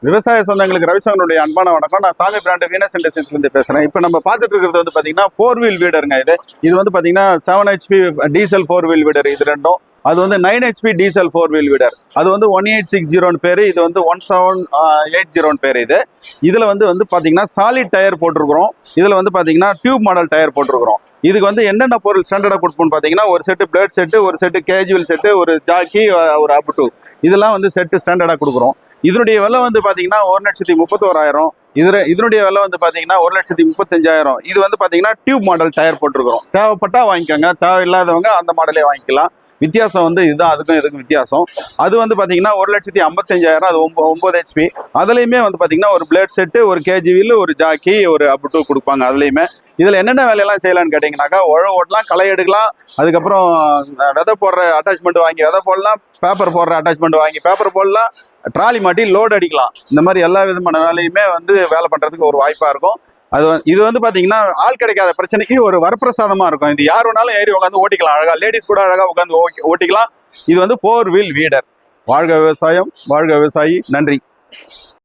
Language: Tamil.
விவசாய சொந்தங்களுக்கு ரவிசங்கருடைய அன்பான வணக்கம். நான் சாமி பிராண்ட் வீனஸ் இண்டஸ்ட்ரீஸ்ல இருந்து பேசுறேன். இப்போ நம்ம பார்த்துட்டு இருக்கிறது வந்து பாத்தீங்கன்னா 4 வீல் வீடருங்க. இது வந்து பாத்தீங்கன்னா 7 HP டீசல் 4 வீல் வீடர். இது ரெண்டும் அது வந்து 9 HP டீசல் 4 வீல் வீடர். அது வந்து 1860 பேரு, இது வந்து 1780 பேரு. இதுல வந்து பாத்தீங்கன்னா சாலிட் டயர் போட்டிருக்கிறோம். இதுல வந்து பாத்தீங்கன்னா டியூப் மாடல் டயர் போட்டிருக்கிறோம். இதுக்கு வந்து என்னென்ன பொருள் ஸ்டாண்டர்டா கொடுப்போம்னு பாத்தீங்கன்னா ஒரு செட்டு பிளேட் செட்டு, ஒரு செட்டு கேஜுவல் செட்டு, ஒரு ஜாக்கி, ஒரு அப் டூ, இதெல்லாம் வந்து செட்டு ஸ்டாண்டர்டா கொடுக்குறோம். இதனுடைய விலை வந்து பாத்தீங்கன்னா 1,31,000. இதனுடைய விலை வந்து பாத்தீங்கன்னா 1,35,000. இது வந்து பாத்தீங்கன்னா டியூப் மாடல் டயர் போட்டிருக்கிறோம். தேவைப்பட்டா வாங்கிக்கோங்க, தேவையில்லாதவங்க அந்த மாடலே வாங்கிக்கலாம். வித்தியாசம் வந்து இதுதான், அதுக்கும் இதுக்கும் வித்தியாசம். அது வந்து பாத்தீங்கன்னா 1,55,000. அது 9 HP. அதுலயுமே வந்து பாத்தீங்கன்னா ஒரு பிளேட் செட்டு, ஒரு கேஜிவில், ஒரு ஜாக்கி, ஒரு அப் டூ கொடுப்பாங்க. அதுலயுமே இதுல என்னென்ன வேலையெல்லாம் செய்யலாம்னு கேட்டீங்கன்னாக்கா, உழவு ஓட்டலாம், களை எடுக்கலாம், அதுக்கப்புறம் விதை போடுற அட்டாச்மெண்ட் வாங்கி விதை போடலாம், பேப்பர் போடுற அட்டாச்மெண்ட் வாங்கி பேப்பர் போடலாம், ட்ராலி மாட்டி லோடு அடிக்கலாம். இந்த மாதிரி எல்லா விதமான வேலையுமே வந்து வேலை பண்றதுக்கு ஒரு வாய்ப்பா இருக்கும். இது வந்து பாத்தீங்கன்னா ஆள் கிடைக்காத பிரச்சனைக்கு ஒரு வரப்பிரசாதமா இருக்கும். இது யார் வேணாலும் ஏறி உட்காந்து ஓட்டிக்கலாம். அழகா லேடிஸ் கூட அழகா உட்காந்து ஓட்டிக்கலாம். இது வந்து 4 வீல் வீடர். வாழ்க விவசாயம், வாழ்க விவசாயி. நன்றி.